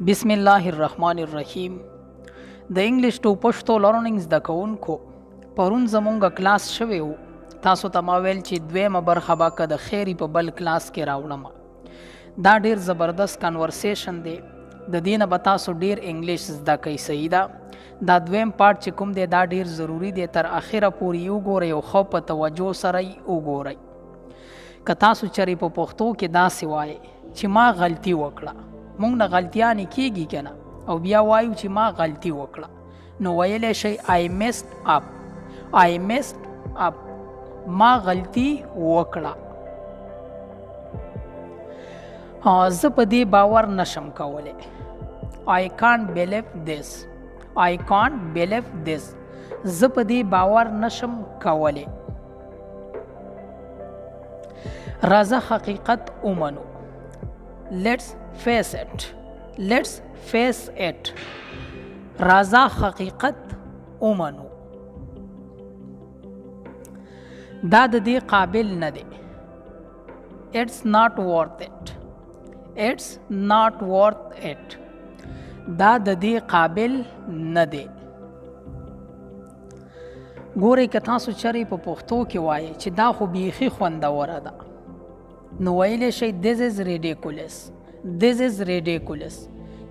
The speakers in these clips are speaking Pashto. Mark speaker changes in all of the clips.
Speaker 1: बिस्मिल्लाहिर्रहमानिर्रहीम। د English to پښتو لرننګ زده کوونکو پرون زمونږ کلاس شوی و. تاسو ته ما ویل چې دویمه برخه به که د خیری په بل کلاس کې راوړم. دا ډیر زبردست کنورسیشن دی. د دې نه به تاسو ډیر انګلیش زده کوئ. صحیح ده. دا دویم پارت چې کوم دی دا ډیر ضروری دی. تر اخره پورې وګورئ او ښه په توجه سره یې وګورئ. که تاسو چېرې په پښتو کې داسې وایئ چې ما غلطي وکړه، مونږ نه غلطیانې کیږي که نه، او بیا وایو چې ما غلطي وکړه، نو ویلی شئ I messed up. I messed up. ما غلطي وکړه. زه په دې باور نشم کولی. I can't believe this. I can't believe this. زه په دې باور نشم کولی. راځه حقیقت ومنو. Let's face it. Let's face it. راځه حقیقت ومنو. دا د دې قابل نه دی. It's not worth it. It's not worth it. دا د دې قابل نه دی. ګورئ که تاسو چېرې په پښتو کې وایئ چې دا خو بیخي خوندوره ده، نو ویلی شئ this is ridiculous. This is ridiculous.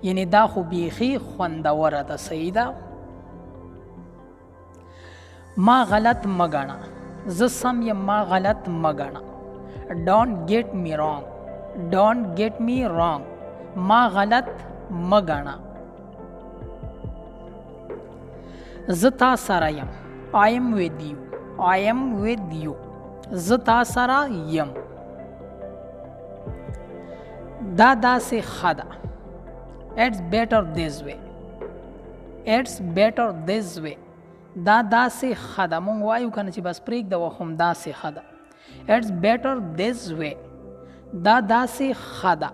Speaker 1: یعنی دا خو بیخي خوندوره ده. صحیح ده. ما غلط مګڼه. زه سم یم، ما غلط مګڼه. Don't get me wrong. Don't get me wrong. ما غلط مګڼه. زه تا سره یم. I am with you. I am with you. زه تا سره یم. دا داسې ښه ده. It's better this way. It's better this way. دا داسې ښه ده. مونږ وایو که نه چې بس پرېږده وخت هم داسې ښه ده. It's better this way. دا داسې ښه ده.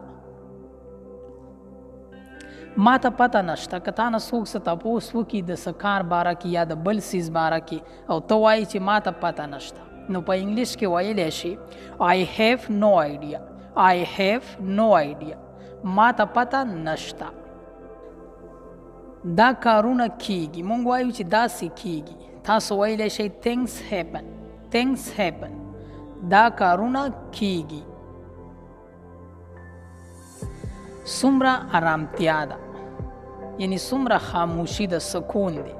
Speaker 1: ما ته پته نشته که تا نه څوک څه تپوس وکړي د څه کار باره کې یا د بل څیز باره کې او ته وایي چې ما ته پته نشته، نو په انګلیش کې ویلی شي I have no idea. I have no idea. ما ته پته نشته. دا کارونه کیږي. مونږ وایو چې داسې کیږي. تاسو ویلی شئ things happen. Things happen. دا کارونه کیږي. څومره ارامتیا ده، یعنی څومره خاموشي د سکون دی.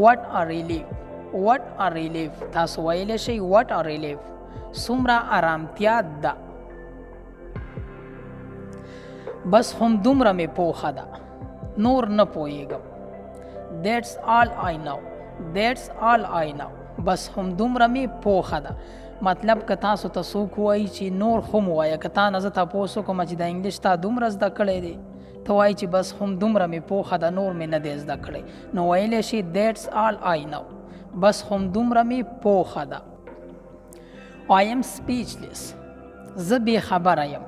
Speaker 1: What a relief. What a relief. تاسو ویلی شئ what a relief. څومره ارامتیا ده. بس هم دومره مې پوهه ده، نور نه پوهیږم. That's all I know. That's all I know. بس هم دومره مې پوهه ده. مطلب که تاسو ته څوک وایي چې نور خو مو وایه، که تا نه زه تپوس وکړم چې د انګلیش تا دومره زده کړی دی، ته وایي چې بس هم دومره مې پوهه ده، نور مې نه دی زده کړی، نو ویلی شي That's all I know. بس هم دومره مې پوهه ده. I am speechless. زه بې خبره یم.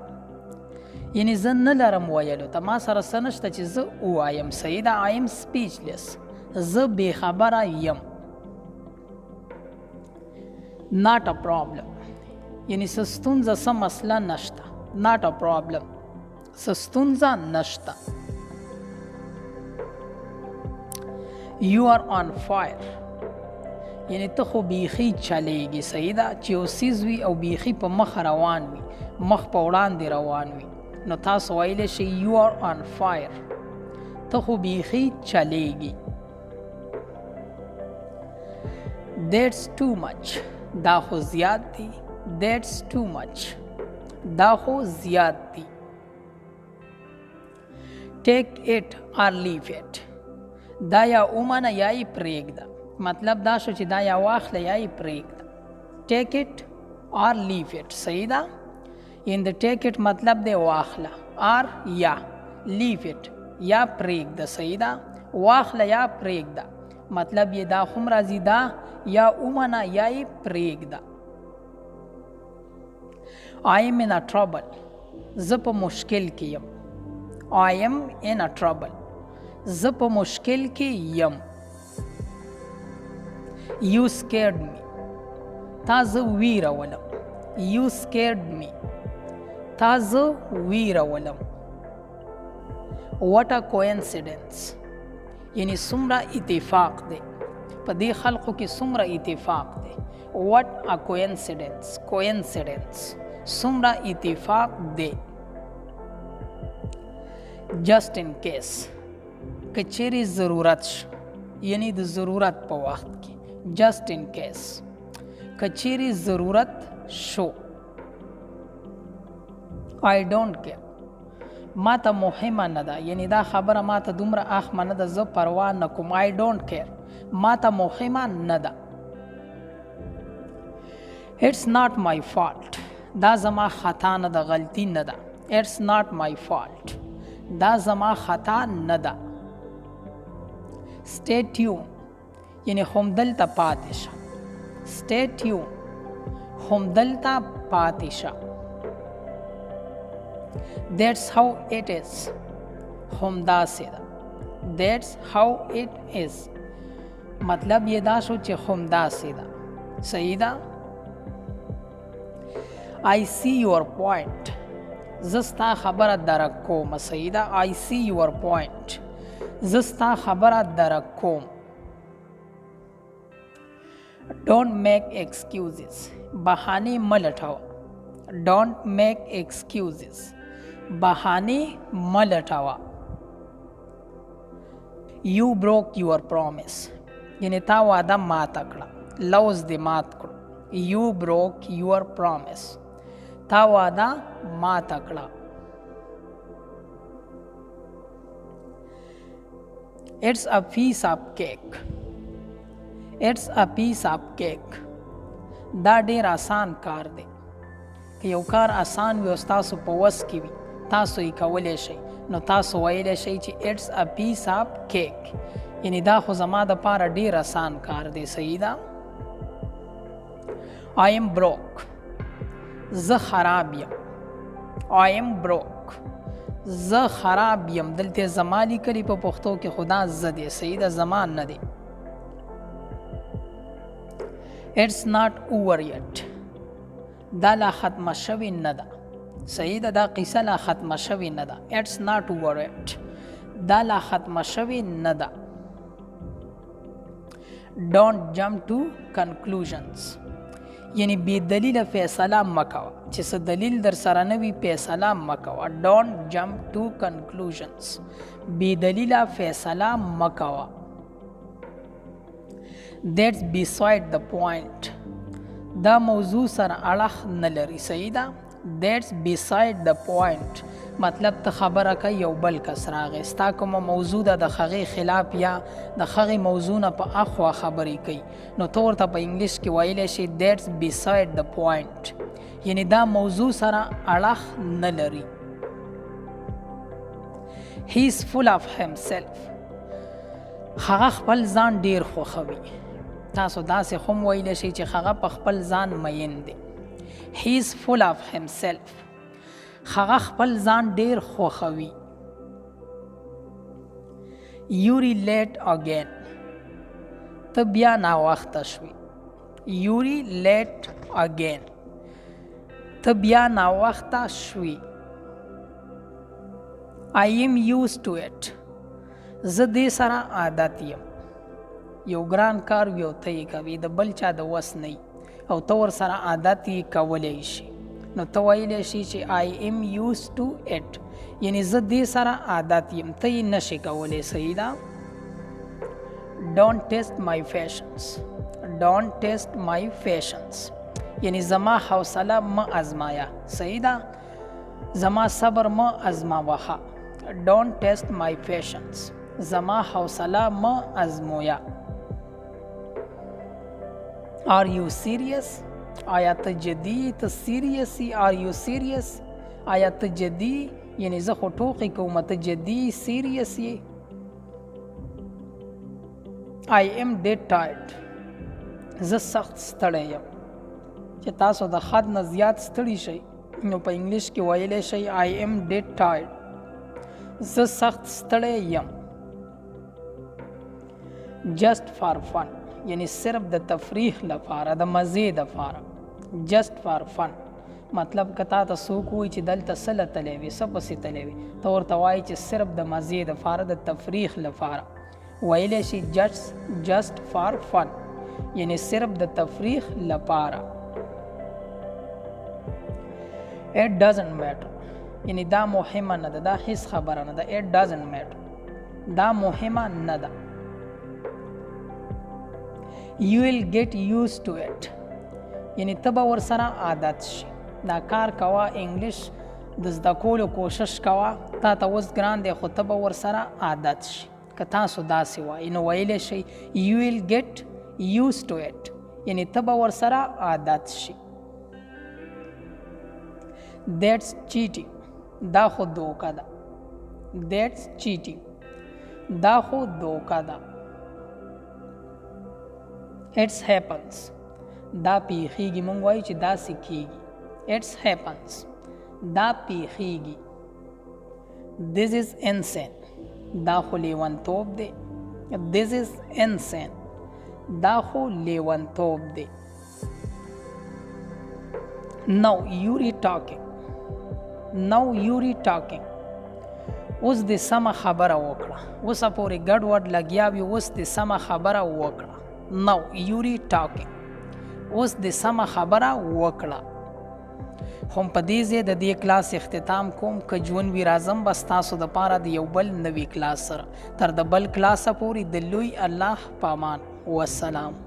Speaker 1: یعنی زه نه لرم ویلو ته، ما سره څه نشته چې زه ووایم. صحیح ده. I am speechless. زه بې خبره یم. Not a problem. یعنی څه ستونزه څه مسله نشته. Not a problem. څه ستونزه نشته. You are on fire. یعنی ته خو بیخي چلیږي. صحیح ده. چې یو څیز وي او بیخي په مخ روان وي، مخ په وړاندې روان وي، نو تاسو ویلی شئ You are on fire. ته خو بیخي چلیږي. That's too much. دا خو زیات دی. That's too much. دا خو زیات دی. Take it or leave it. دا یا ومنه یا یې پرېږده. مطلب دا شو چې دا یا واخله یا یې پرېږده. Take it or leave it. صحیح ده. in the take it مطلب دی واخله، or یا leave it یا پرېږده. صحیح ده. واخله یا پرېږده مطلب یې دا خو هم راځي، دا یا ومنه یا یې پرېږده. I am in a trouble. زه په مشکل کې یم. I am in a trouble. زه په مشکل کې یم. You scared me. تا زه ویرولم. You scared me. تا زه ویرولم. what a coincidence یعنی څومره اتفاق دی په دې خلقو کې څومره اتفاق دی what a coincidence څومره اتفاق دی just in case که چیرې ضرورت شو یعنی د ضرورت په وخت کې just in case که چیرې ضرورت شو I don't care ما ته مهمه نه ده یعنی دا خبره ما ته دومره اخمه نه ده زه پروا نه کوم I don't care ما ته مهمه نه ده It's not my fault دا زما خطا نه ده غلطی نه ده It's not my fault دا زما خطا نه ده Stay tuned یعنی همدلته پاتې شه Stay tuned همدلته پاتې شه That's how it is همداسې ده That's how it is مطلب یې دا شو چې همداسې ده صحیح ده I see your point زه ستا خبره درک کوم صحیح ده I see your point زه ستا خبره درک کوم Don't make excuses بهانې مه لټوه Don't make excuses بهانې مه لټوه You broke your promise یعنی تا وعده ماته کړه لوز دې مات کړو You broke your promise تا وعده ماته کړه It's a piece of cake It's a piece of cake دا ډیر آسان کار دی که یو کار آسان وي او ستاسو په وس کې وي تاسو یې کولی شئ نو تاسو ویلی شئ چې It's a piece of cake یعنی دا خو زما دپاره ډیر آسان کار دی صحیح ده I am broke زه خراب یم I am broke زه خراب یم دلته زما لیکلي په پښتو کې خدا زه دی صحیح ده زما نه دی It's not over yet دا لا ختمه شوې نه ده صحیح ده دا قصه لا ختمه شوې نه ده It's not over yet دا لا ختمه شوې نه ده Don't jump to conclusions یعنی بی دلیل فیصله مکوه چې څه دلیل در سره نه وي فیصله مکوه Don't jump to conclusions بی دلیل فیصله مکوه That's beside the point دا موضوع سره اړخ نه لري صحیح ده That's beside the point مطلب ته خبره کوي یو بل کس راغی ستا کومه موضوع ده د هغې خلاف یا د هغې موضوع نه په اخوا خبرې کوي نو ته ورته په انګلیش کې ویلی شي That's beside the point یعنی دا موضوع سره اړخ نه لري He's full of himself هغه خپل ځان ډیر خوښوي تاسو داسې هم ویلی شئ چې هغه په خپل ځان مین دی He's full of himself هغه خپل ځان ډیر خوښوي You're late again ته بیا ناوخته شوي You're late again ته بیا ناوخته شوي I am used to it زه دې سره عادت یم یو ګران کار وي او ته یې کوي د بل چا د وس نه او ته ورسره عادت یې کولی شي نو ته ویلی شي چې I am used to it یعنی زه دې سره عادت یم ته یې نشي کولی صحیح ده Don't test my patience Don't test my patience یعنی زما حوصله مه ازمایه صحیح ده زما صبر مه ازماوه Don't test my patience زما حوصله مه ازمویه Are you serious آیا ته جدی ته سیریسی Are you serious آیا ته جدی یعنی زه خو ټوقې کوم ته جدی سیریس یې I am dead tired زه سخت ستړی یم چې تاسو د حد نه زیات ستړي شئ نو په انګلیش کې ویلی شئ I am dead tired زه سخت ستړی یم Just for fun یعنی صرف د تفریح لپاره د مزې لپاره Just for fun مطلب که تا ته څوک وایي چې دلته څه له تللی وې څه پسې تللی وې ته ورته وایي چې صرف د مزې دپاره د تفریح لپاره ویلی شي just for fun یعنی صرف د تفریح لپاره. it doesn't matter یعنی دا مهمه نه ده دا هیڅ خبره نه ده. it doesn't matter دا مهمه نه ده. you will get used to it یعنی ته به ورسره عادت شي. دا کار کوه انګلیش د زده کولو کوشش کوه تا ته اوس ګران دی خو ته به ورسره عادت شي. که تاسو داسې وایي نو ویلی شئ you will get used to it یعنی ته به ورسره عادت شي. that's cheating دا خو دوکه ده. that's cheating دا خو دوکه ده. it happens دا پیښیږي مونږ وایو چې داسې کیږي. it happens دا پیښیږي. this is insane دا خو لیونتوب دی. this is insane دا خو لیونتوب دی. now you're talking اوس د سمه خبره وکړه. اوسه پورې ګډ وډ لګیا وي اوس د سمه خبره وکړه. now you're talking اوس د سمه خبره وکړه. هم په دې ځای د دې کلاس اختتام کوم. که ژوند وي راځم بس تاسو دپاره د یو بل نوي کلاس سره. تر د بل کلاسه پورې د لوی الله په امان. والسلام.